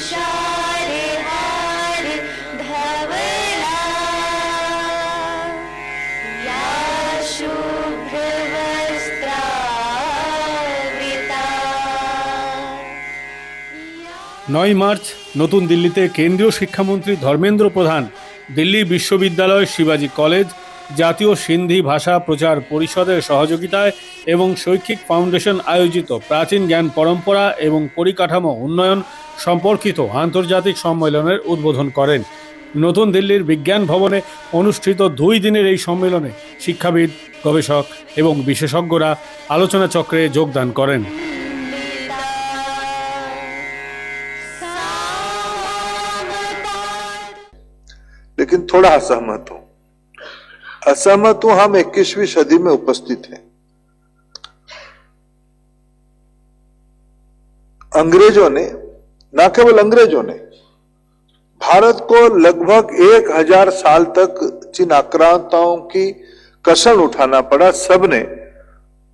तुषारहार धवला या शुभ्रवस्त्रावृता। 9 মার্চ নতুন দিল্লিতে কেন্দ্রীয় শিক্ষামন্ত্রী ধর্মেন্দ্র প্রধান দিল্লি বিশ্ববিদ্যালয় শিবাজি কলেজ জাতীয় সিন্ধি ভাষা প্রচার পরিষদের সহযোগিতায় এবং শৈক্ষিক ফাউন্ডেশন আয়োজিত প্রাচীন জ্ঞান পরম্পরা এবং পরিকাঠামো উন্নয়ন সম্পর্কিত আন্তর্জাতিক সম্মেলনের উদ্বোধন করেন। নতুন দিল্লির বিজ্ঞান ভবনে অনুষ্ঠিত 2 দিনের এই সম্মেলনে শিক্ষাবিদ, গবেষক এবং বিশেষজ্ঞরা আলোচনা চক্রে যোগদান করেন। लेकिन थोड़ा असहमत हूं। हम 21वीं सदी में उपस्थित हैं। अंग्रेजों ने, न केवल अंग्रेजों ने, भारत को लगभग 1000 साल तक जिन आक्रांताओं की कसम उठाना पड़ा, सबने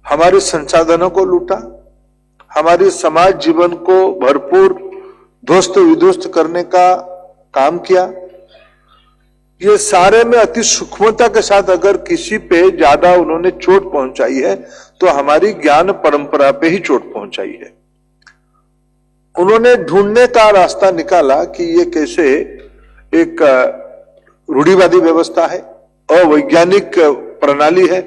हमारे संसाधनों को लूटा, हमारे समाज जीवन को भरपूर ध्वस्त विध्वस्त करने का काम किया। ये सारे में अति सूक्ष्मता के साथ अगर किसी पे ज्यादा उन्होंने चोट पहुंचाई है तो हमारी ज्ञान परंपरा पे ही चोट पहुंचाई है। उन्होंने ढूंढने का रास्ता निकाला कि ये कैसे एक रूढ़िवादी व्यवस्था है, अवैज्ञानिक प्रणाली है।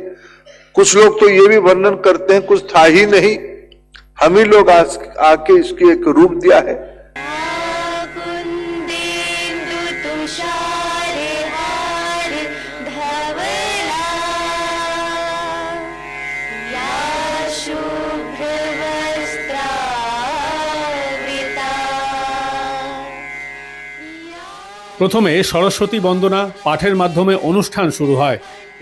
कुछ लोग तो ये भी वर्णन करते हैं कुछ था ही नहीं, हम ही लोग आके इसकी एक रूप दिया है। প্রথমে সরস্বতী বন্দনা পাঠের মাধ্যমে অনুষ্ঠান শুরু হয়।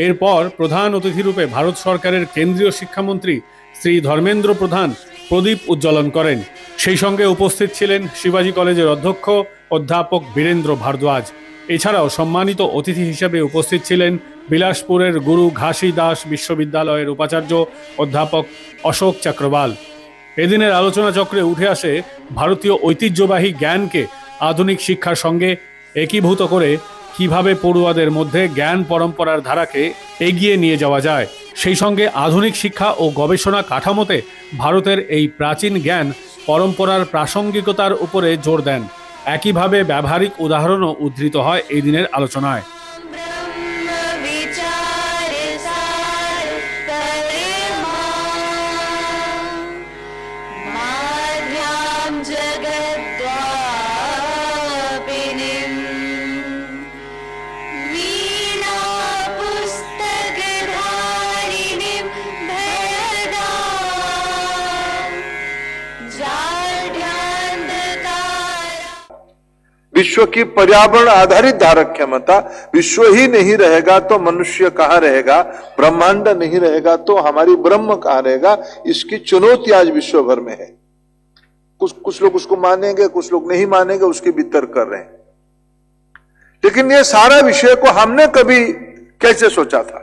এরপর প্রধান অতিথিরূপে ভারত সরকারের কেন্দ্রীয় শিক্ষামন্ত্রী শ্রী ধর্মেন্দ্র প্রধান প্রদীপ উজ্জ্বলন করেন। সেই সঙ্গে উপস্থিত ছিলেন শিবাজি কলেজের অধ্যক্ষ অধ্যাপক বীরেন্দ্র ভারদ্বাজ। এছাড়াও সম্মানিত অতিথি হিসেবে উপস্থিত ছিলেন বিলাসপুরের গুরু ঘাসি দাস বিশ্ববিদ্যালয়ের উপাচার্য অধ্যাপক অশোক চক্রবাল। এদিনের আলোচনা চক্রে উঠে আসে ভারতীয় ঐতিহ্যবাহী জ্ঞানকে আধুনিক শিক্ষার সঙ্গে একীভূত করে কিভাবে পড়ুয়াদের মধ্যে জ্ঞান পরম্পরার ধারাকে এগিয়ে নিয়ে যাওয়া যায়। সেই সঙ্গে আধুনিক শিক্ষা ও গবেষণা কাঠামোতে ভারতের এই প্রাচীন জ্ঞান পরম্পরার প্রাসঙ্গিকতার উপরে জোর দেন। একইভাবে ব্যবহারিক উদাহরণও উদ্ধৃত হয় এই দিনের আলোচনায়। विश्व की पर्यावरण आधारित धारक क्षमता, विश्व ही नहीं रहेगा तो मनुष्य कहां रहेगा, ब्रह्मांड नहीं रहेगा तो हमारी ब्रह्म कहां रहेगा, इसकी चुनौती आज विश्व भर में है। कुछ लोग उसको मानेंगे, कुछ लोग नहीं मानेंगे, उसके भी तर्क कर रहे हैं। लेकिन ये सारा विषय को हमने कभी कैसे सोचा था?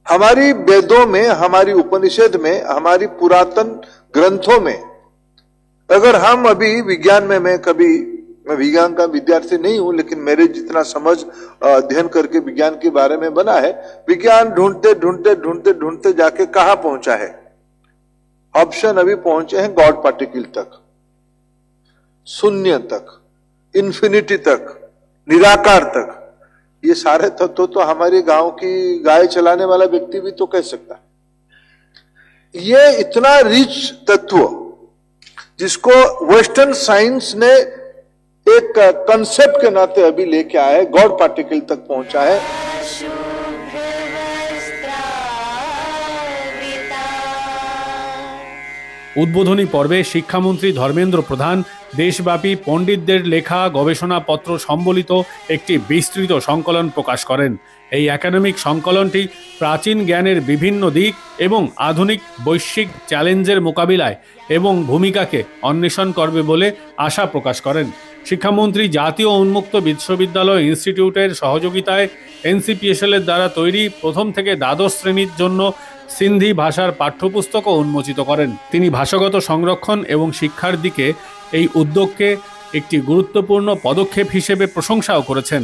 हमारी वेदों में, हमारी उपनिषद में, हमारी पुरातन ग्रंथों में, अगर हम अभी विज्ञान में, मैं विज्ञान का विद्यार्थी नहीं हूं, लेकिन मेरे जितना समझ अध्ययन करके विज्ञान के बारे में बना है, विज्ञान ढूंढते ढूंढते ढूंढते ढूंढते जाके कहां पहुंचा है? ऑप्शन अभी पहुंचे हैं गॉड पार्टिकल तक, शून्य तक, इंफिनिटी तक, निराकार तक। ये सारे तत्व तो हमारे गांव की गाय चलाने वाला व्यक्ति भी तो कह सकता है। ये इतना रिच तत्व जिसको वेस्टर्न साइंस ने एक कंसेप्ट के नाते अभी लेके आया है, गॉड पार्टिकल तक पहुंचा है। উদ্বোধনী পর্বে শিক্ষামন্ত্রী ধর্মেন্দ্র প্রধান দেশব্যাপী পণ্ডিতদের লেখা গবেষণাপত্র সম্বলিত একটি বিস্তৃত সংকলন প্রকাশ করেন। এই একাডেমিক সংকলনটি প্রাচীন জ্ঞানের বিভিন্ন দিক এবং আধুনিক বৈশ্বিক চ্যালেঞ্জের মোকাবিলায় এবং ভূমিকাকে অন্বেষণ করবে বলে আশা প্রকাশ করেন। শিক্ষামন্ত্রী জাতীয় উন্মুক্ত বিশ্ববিদ্যালয় ইনস্টিটিউটের সহযোগিতায় এনসিপিএসএল এর দ্বারা তৈরি প্রথম থেকে দ্বাদশ শ্রেণীর জন্য সিন্ধি ভাষার পাঠ্যপুস্তকও উন্মোচিত করেন। তিনি ভাষাগত সংরক্ষণ এবং শিক্ষার দিকে এই উদ্যোগকে একটি গুরুত্বপূর্ণ পদক্ষেপ হিসেবে প্রশংসাও করেছেন।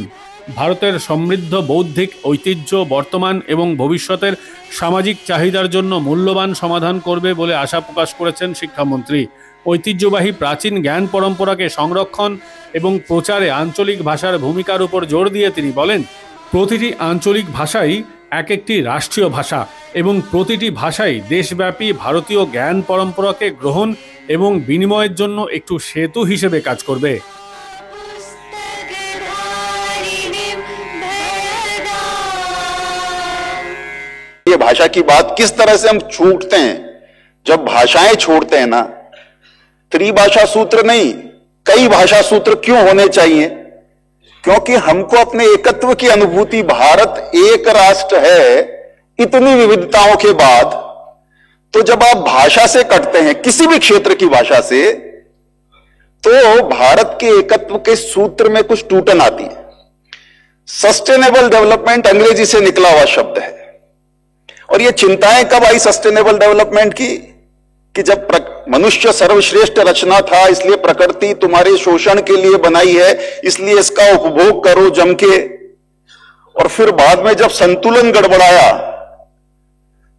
ভারতের সমৃদ্ধ বৌদ্ধিক ঐতিহ্য বর্তমান এবং ভবিষ্যতের সামাজিক চাহিদার জন্য মূল্যবান সমাধান করবে বলে আশা প্রকাশ করেছেন শিক্ষামন্ত্রী। ঐতিহ্যবাহী প্রাচীন জ্ঞান পরম্পরাকে সংরক্ষণ এবং প্রচারে আঞ্চলিক ভাষার ভূমিকার উপর জোর দিয়ে তিনি বলেন, প্রতিটি আঞ্চলিক ভাষাই এক একটি রাষ্ট্রীয় ভাষা এবং প্রতিটি ভাষাই দেশব্যাপী ভারতীয় জ্ঞান পরম্পরাকে গ্রহণ এবং বিনিময়ের জন্য একটু সেতু হিসেবে কাজ করবে। ये भाषा की बात किस तरह से हम छूटते हैं, जब भाषाएं छोड़ते हैं ना, त्रिभाषा सूत्र नहीं कई भाषा सूत्र क्यों होने चाहिए? क्योंकि हमको अपने एकत्व की अनुभूति, भारत एक राष्ट्र है इतनी विविधताओं के बाद, तो जब आप भाषा से कटते हैं किसी भी क्षेत्र की भाषा से, तो भारत के एकत्व के सूत्र में कुछ टूटन आती है। सस्टेनेबल डेवलपमेंट अंग्रेजी से निकला हुआ शब्द है, और ये चिंताएं कब आई सस्टेनेबल डेवलपमेंट की, कि जब मनुष्य सर्वश्रेष्ठ रचना था, इसलिए प्रकृति तुम्हारे शोषण के लिए बनाई है, इसलिए इसका उपभोग करो जम के, और फिर बाद में जब संतुलन गड़बड़ाया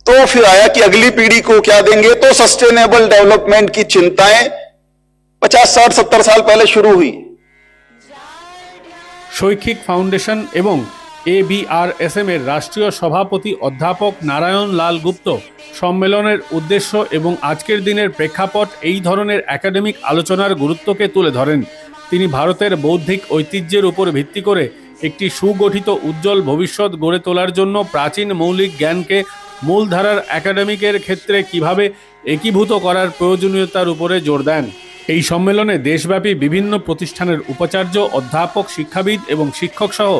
तो फिर आया कि अगली पीढ़ी को क्या देंगे, तो सस्टेनेबल डेवलपमेंट की चिंताएं 50, 60, 70 साल पहले शुरू हुई। শৈক্ষিক ফাউন্ডেশন এবং ABRSM এর রাষ্ট্রীয় সভাপতি অধ্যাপক নারায়ণ লাল গুপ্ত সম্মেলনের উদ্দেশ্য এবং আজকের দিনের প্রেক্ষাপট এই ধরনের একাডেমিক আলোচনার গুরুত্বকে তুলে ধরেন। তিনি ভারতের বৌদ্ধিক ঐতিহ্যের উপর ভিত্তি করে একটি সুগঠিত উজ্জ্বল ভবিষ্যৎ গড়ে তোলার জন্য প্রাচীন মৌলিক জ্ঞানকে মূলধারার একাডেমিকের ক্ষেত্রে কিভাবে একীভূত করার প্রয়োজনীয়তার উপরে জোর দেন। এই সম্মেলনে দেশব্যাপী বিভিন্ন প্রতিষ্ঠানের উপাচার্য, অধ্যাপক, শিক্ষাবিদ এবং শিক্ষক সহ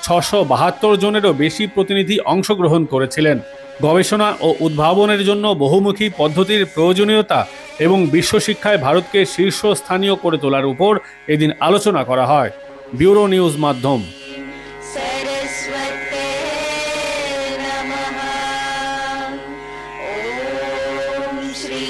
672 জনেরও বেশি প্রতিনিধি অংশগ্রহণ করেছিলেন। গবেষণা ও উদ্ভাবনের জন্য বহুমুখী পদ্ধতির প্রয়োজনীয়তা এবং বিশ্বশিক্ষায় ভারতকে শীর্ষস্থানীয় করে তোলার উপর এদিন আলোচনা করা হয়। ব্যুরো নিউজ মাধ্যম। सरस्वते नमः। ओम श्री